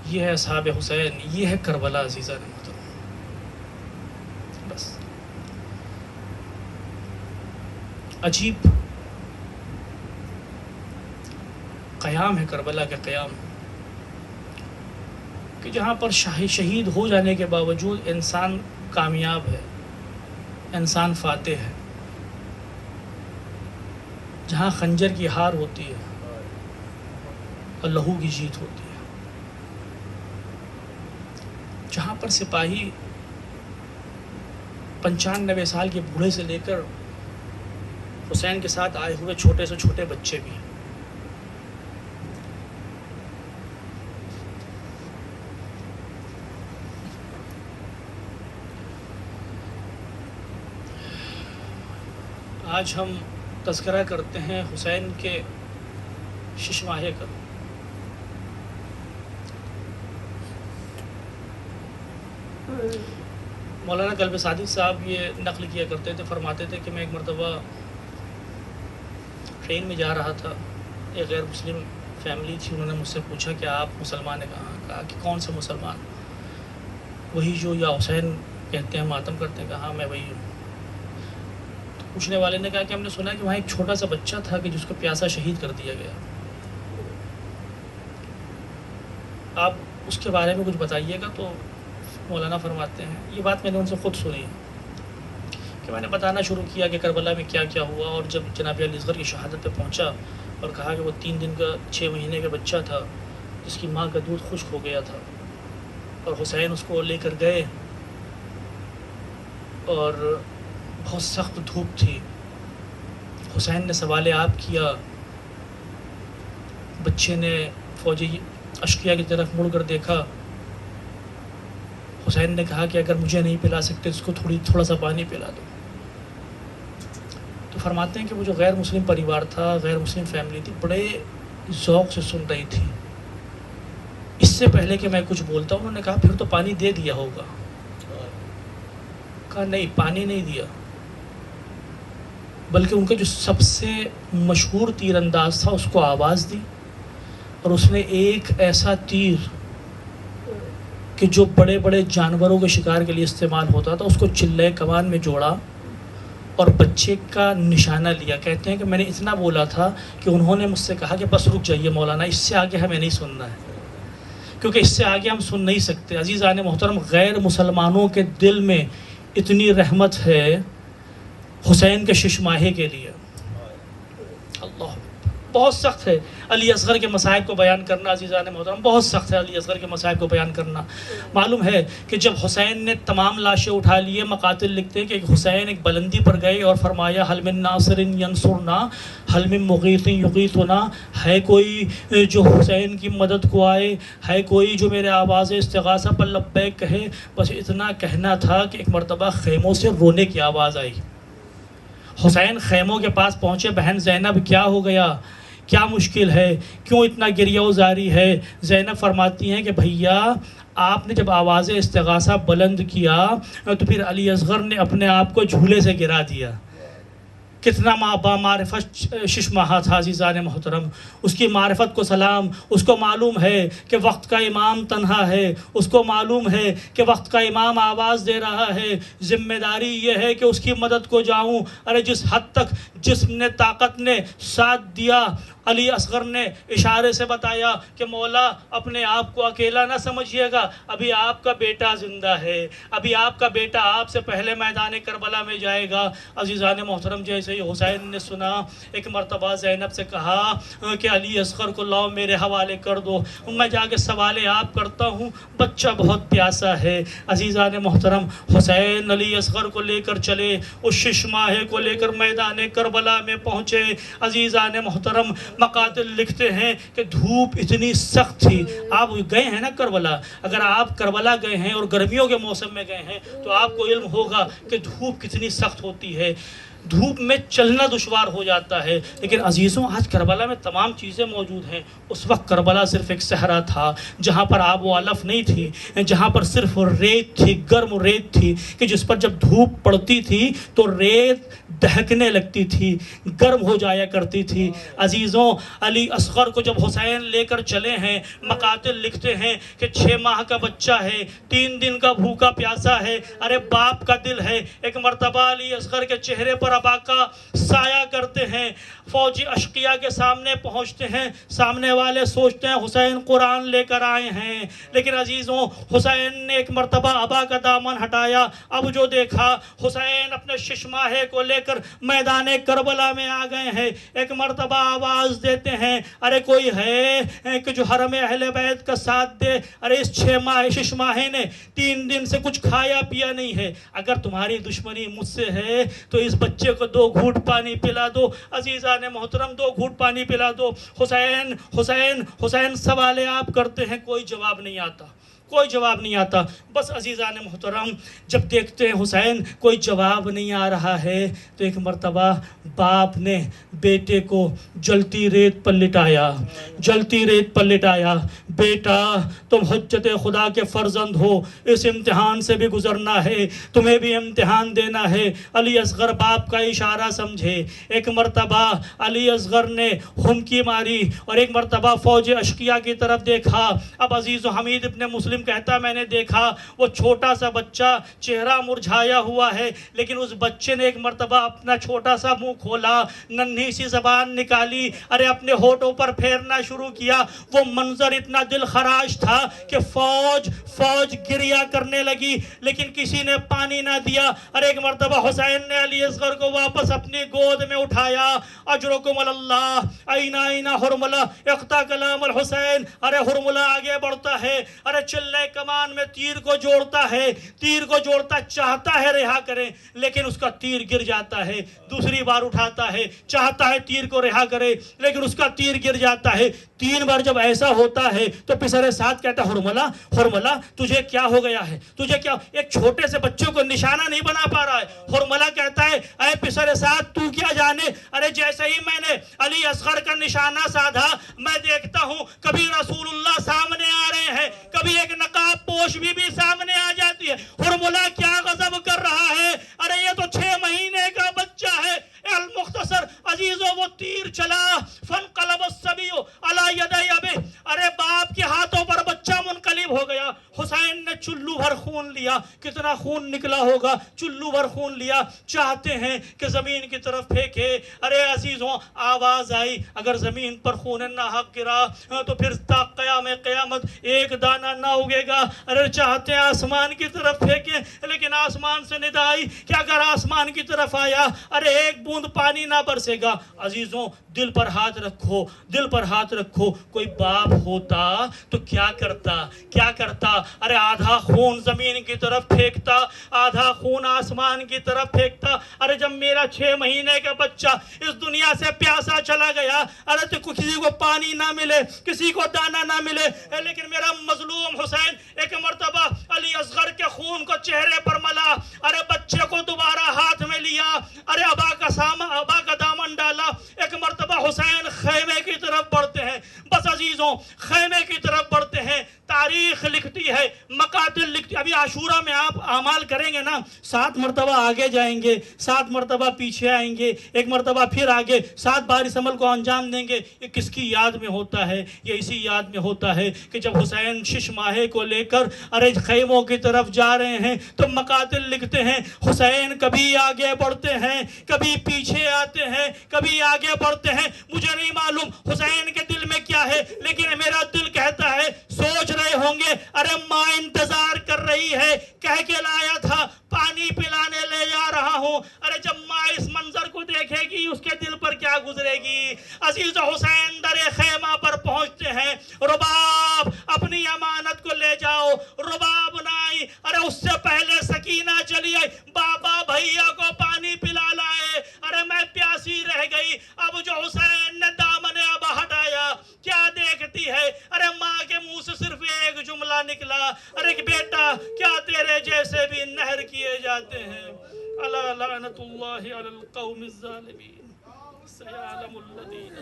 یہ ہے اصحاب حسین، یہ ہے کربلا عزیزان محترم۔ بس عجیب قیام ہے کربلا کا قیام، کہ جہاں پر شہید ہو جانے کے باوجود انسان کامیاب ہے، انسان فاتح ہے، جہاں خنجر کی ہار ہوتی ہے اور لہو کی جیت ہوتی ہے، جہاں پر سپاہی 95 سال کے بوڑھے سے لے کر حسین کے ساتھ آئے ہوئے چھوٹے سے چھوٹے بچے بھی ہیں۔ آج ہم تذکرہ کرتے ہیں حسین کے شش ماہے کا۔ مولانا قلب صادق صاحب یہ نقل کیا کرتے تھے، فرماتے تھے کہ میں ایک مرتبہ ٹرین میں جا رہا تھا، ایک غیر مسلم فیملی تھی، انہوں نے مجھ سے پوچھا کہ آپ مسلمان ہیں؟ کہا کہ کون سے مسلمان؟ وہی جو یا حسین کہتے ہیں، ماتم کرتے ہیں؟ کہا میں وہی ہوں۔ تو پوچھنے والے نے کہا کہ ہم نے سنا کہ وہاں ایک چھوٹا سا بچہ تھا کہ جس کو پیاسا شہید کر دیا گیا، آپ اس کے بارے میں کچھ بتائیے گا۔ تو مولانا فرماتے ہیں، یہ بات میں نے ان سے خود سنی کہ میں نے بتانا شروع کیا کہ کربلا میں کیا کیا ہوا، اور جب جناب علی اصغر کی شہادت پہ پہنچا اور کہا کہ وہ 3 دن کا 6 مہینے کا بچہ تھا جس کی ماں کا دودھ خشک ہو گیا تھا، اور حسین اس کو لے کر گئے، اور بہت سخت دھوپ تھی، حسین نے سوال آپ کیا، بچے نے فوجی اشقیہ کی طرف مڑ کر دیکھا، حسین نے کہا کہ اگر مجھے نہیں پلا سکتے اس کو تھوڑا سا پانی پلا دو۔ تو فرماتے ہیں کہ وہ جو غیر مسلم پریوار تھا، غیر مسلم فیملی تھی، بڑے ذوق سے سن رہی تھی۔ اس سے پہلے کہ میں کچھ بولتا، انہوں نے کہا پھر تو پانی دے دیا ہوگا۔ کہا نہیں، پانی نہیں دیا، بلکہ ان کا جو سب سے مشہور تیر انداز تھا اس کو آواز دی، اور اس نے ایک ایسا تیر کہ جو بڑے بڑے جانوروں کے شکار کے لیے استعمال ہوتا تھا اس کو چلے کمان میں جوڑا اور بچے کا نشانہ لیا۔ کہتے ہیں کہ میں نے اتنا بولا تھا کہ انہوں نے مجھ سے کہا کہ بس رک جائیے مولانا، اس سے آگے ہمیں نہیں سننا ہے، کیونکہ اس سے آگے ہم سن نہیں سکتے۔ عزیزان محترم، غیر مسلمانوں کے دل میں اتنی رحمت ہے حسین کے شش ماہے کے لیے۔ اللہ بہت سخت ہے علی اصغر کے مصائب کو بیان کرنا، عزیزان محترم، بہت سخت ہے علی اصغر کے مصائب کو بیان کرنا۔ معلوم ہے کہ جب حسین نے تمام لاشیں اٹھا لیے، مقاتل لکھتے ہیں کہ حسین ایک بلندی پر گئے اور فرمایا حل من ناصر ینصرنا حل من مغیث یغیثنا، ہے کوئی جو حسین کی مدد کو آئے، ہے کوئی جو میرے آواز استغاثہ پر لبیک کہے۔ بس اتنا کہنا تھا کہ ایک مرتبہ خیموں سے رونے کی آواز آئی۔ حسین خیموں کے پاس پہنچے، بہن زینب کیا ہو گیا، کیا مشکل ہے، کیوں اتنا گریہ وزاری ہے؟ زینب فرماتی ہیں کہ بھیا آپ نے جب آواز استغاثہ بلند کیا تو پھر علی اصغر نے اپنے آپ کو جھولے سے گرا دیا۔ کتنا با معرفت شش ماہا تھا عزیزان محترم، اس کی معرفت کو سلام۔ اس کو معلوم ہے کہ وقت کا امام تنہا ہے، اس کو معلوم ہے کہ وقت کا امام آواز دے رہا ہے، ذمہ داری یہ ہے کہ اس کی مدد کو جاؤں۔ ارے جس حد تک جسم نے، طاقت نے ساتھ دیا، علی اصغر نے اشارے سے بتایا کہ مولا اپنے آپ کو اکیلا نہ سمجھیے گا، ابھی آپ کا بیٹا زندہ ہے، ابھی آپ کا بیٹا آپ سے پہلے میدان کربلا میں جائے گا۔ عزیزان محترم، جیسے ہی حسین نے سنا، ایک مرتبہ زینب سے کہا کہ علی اصغر کو لاؤ میرے حوالے کر دو، میں جا کے سوال آپ کرتا ہوں، بچہ بہت پیاسا ہے۔ عزیزان محترم، حسین علی اصغر کو لے کر چلے، اس شش ماہے کو لے کر میدان کربلا میں پہنچے۔ عزیزان محترم، مقاتل لکھتے ہیں کہ دھوپ اتنی سخت تھی۔ آپ گئے ہیں نا کربلا، اگر آپ کربلا گئے ہیں اور گرمیوں کے موسم میں گئے ہیں تو آپ کو علم ہوگا کہ دھوپ کتنی سخت ہوتی ہے، دھوپ میں چلنا دشوار ہو جاتا ہے۔ لیکن عزیزوں، آج کربلا میں تمام چیزیں موجود ہیں۔ اس وقت کربلا صرف ایک صحرا تھا جہاں پر آب و علف نہیں تھی، جہاں پر صرف ریت تھی، گرم ریت تھی کہ جس پر جب دھوپ پڑتی تھی تو ریت دہکنے لگتی تھی، گرم ہو جایا کرتی تھی۔ عزیزوں، علی اصغر کو جب حسین لے کر چلے ہیں، مقاتل لکھتے ہیں کہ 6 ماہ کا بچہ ہے، 3 دن کا بھوکا پیاسا ہے، ارے باپ کا دل ہے۔ ایک مرتبہ علی اصغر کے چہرے پر اقربا کا سایہ کرتے ہیں. فوجی اشقیاء کے سامنے پہنچتے ہیں, سامنے والے سوچتے ہیں حسین قرآن لے کر آئے ہیں, لیکن عزیزوں حسین نے ایک مرتبہ ابا کا دامن ہٹایا. اب جو دیکھا حسین اپنے ششماہے کو لے کر میدان کربلا میں آ گئے ہیں. ایک مرتبہ آواز دیتے ہیں, ارے کوئی ہے کہ جو حرم اہل بیت کا ساتھ دے؟ ارے اس 6 ماہ نے 3 دن سے کچھ کھایا پیا نہیں ہے. اگر تمہاری دشمنی مجھ سے ہے تو اس بچے کو 2 گھونٹ پانی پلا دو. عزیزان محترم 2 گھونٹ پانی پلا دو. حسین حسین حسین سوال آپ کرتے ہیں, کوئی جواب نہیں آتا, کوئی جواب نہیں آتا. بس عزیزان محترم جب دیکھتے ہیں حسین کوئی جواب نہیں آ رہا ہے تو ایک مرتبہ باپ نے بیٹے کو جلتی ریت پر لٹایا, جلتی ریت پر لٹایا. بیٹا تم حجت خدا کے فرزند ہو, اس امتحان سے بھی گزرنا ہے, تمہیں بھی امتحان دینا ہے. علی اصغر باپ کا اشارہ سمجھے. ایک مرتبہ علی اصغر نے ہمکی ماری اور ایک مرتبہ فوج اشقیاء کی طرف دیکھا. اب عزیز و حمید ابن مسلم کہتا میں نے دیکھا وہ چھوٹا سا بچہ چہرہ مرجھایا ہوا ہے, لیکن اس بچے نے ایک مرتبہ اپنا چھوٹا سا منہ کھولا, ننھی سی زبان نکالی, ارے اپنے ہونٹوں پر پھیرنا شروع کیا. وہ منظر اتنا دل خراش تھا کہ فوج گریا کرنے لگی, لیکن کسی نے پانی نہ دیا. ارے ایک مرتبہ حسین نے علی اصغر کو واپس اپنی گود میں اٹھایا. اجرکم اللہ اینا اینا حرملہ اقتا کلام الحسین. ارے حرملہ آگے بڑھتا ہے, ارے چلے کمان میں تیر کو جوڑتا ہے, تیر کو جوڑتا چاہتا ہے رہا کریں, لیکن اس کا تیر گر جاتا ہے. دوسری بار اٹھاتا ہے, چاہتا ہے تیر کو رہا کرے, لیکن اس کا تیر گر جاتا ہے. 3 بار جب ایسا ہوتا ہے تو پسر ساتھ کہتا ہے حرملہ تجھے کیا ہو گیا ہے, تجھے کیا, ایک چھوٹے سے بچوں کو نشانہ نہیں بنا پا رہا ہے. حرملہ کہتا ہے اے پسر ساتھ تو کیا جانے, ارے جیسے ہی میں نے علی اصغر کا نشانہ سادھا میں دیکھتا ہوں کبھی رسول اللہ سامنے آ رہے ہیں, کبھی ایک نقاب پوش بھی سامنے آ جاتی ہے. حرملہ کیا غضب کر رہا ہے, ارے یہ تو 6 مہینے کا بچہ ہے. المختصر عزیزوں وہ تیر چلا, فانقلب الصبی علی یدی ابی, ارے باپ کے ہاتھوں پر بچہ منقلب ہو گیا. حسین نے چلو بھر خون لیا, کتنا خون نکلا ہوگا, چلو بھر خون لیا, چاہتے ہیں کہ زمین کی طرف پھینکے. ارے عزیزوں آواز آئی اگر زمین پر خون ناحق گرا تو پھر تا قیام قیامت ایک دانہ نہ اگے گا. ارے چاہتے ہیں آسمان کی طرف پھینکیں, لیکن آسمان سے ندا آئی کہ اگر آسمان کی طرف آیا ارے ایک بوند پانی نہ برسے گا. عزیزوں دل پر ہاتھ رکھو, دل پر ہاتھ رکھو. کوئی باپ ہوتا تو کیا کرتا, ارے آدھا خون زمین کی طرف پھینکتا, آدھا خون آسمان کی طرف پھینکتا. ارے جب میرا 6 مہینے کا بچہ اس دنیا سے پیاسا چلا گیا, ارے تو کسی کو پانی نہ ملے, کسی کو دانہ نہ ملے, لیکن میرا مظلوم حسین ایک مرتبہ علی اصغر کے خون کو چہرے پر ملا, ارے بچے کو دوبارہ ہاتھ میں لیا, ارے ابا کا دامن ڈالا. ایک مرتبہ حسین خیمے کی طرف بڑھتے ہیں. بس عزیزوں خیمے کی طرف بڑھتے ہیں. تاریخ لکھتی ہے, مقاتل لکھتی. ابھی عاشورہ میں آپ اعمال کریں گے نا, 7 مرتبہ آگے جائیں گے, 7 مرتبہ پیچھے آئیں گے, ایک مرتبہ پھر آگے, 7 بار اس عمل کو انجام دیں گے. یہ کس کی یاد میں ہوتا ہے؟ یہ اسی یاد میں ہوتا ہے کہ جب حسین ششماہے کو لے کر ارے خیموں کی طرف جا رہے ہیں تو مقاتل لکھتے ہیں حسین کبھی آگے بڑھتے ہیں, کبھی پیچھے آتے ہیں, کبھی آگے بڑھتے ہیں. مجھے نہیں معلوم حسین کے دل میں کیا ہے, لیکن میرا دل کہتا ہے سوچ رہے ہوں گے ارے ماں انتظار کر رہی ہے, کہہ کے لایا تھا پانی پلانے لے جا رہا ہوں. ارے جب ماں اس منظر کو دیکھے گی اس کے دل پر کیا گزرے گی. عزیز حسین در خیمہ پر پہنچتے ہیں, رباب اپنی امانت کو لے جاؤ, رباب نہ آئی, ارے اس سے پہلے سکینہ چلی آئی, بابا بھیا کو پانی پلا لائے, ارے میں پیاسی رہ گئی. اب جو حسین نے دامن ابا ہٹایا کیا دیکھتی ہے, ارے ماں کے منہ سے صرف ایک جملہ نکلا, ارے بیٹا کیا تیرے جیسے بھی نہر کیے جاتے ہیں. الا لعنت اللہ علی القوم الظالمین سیعلم الذین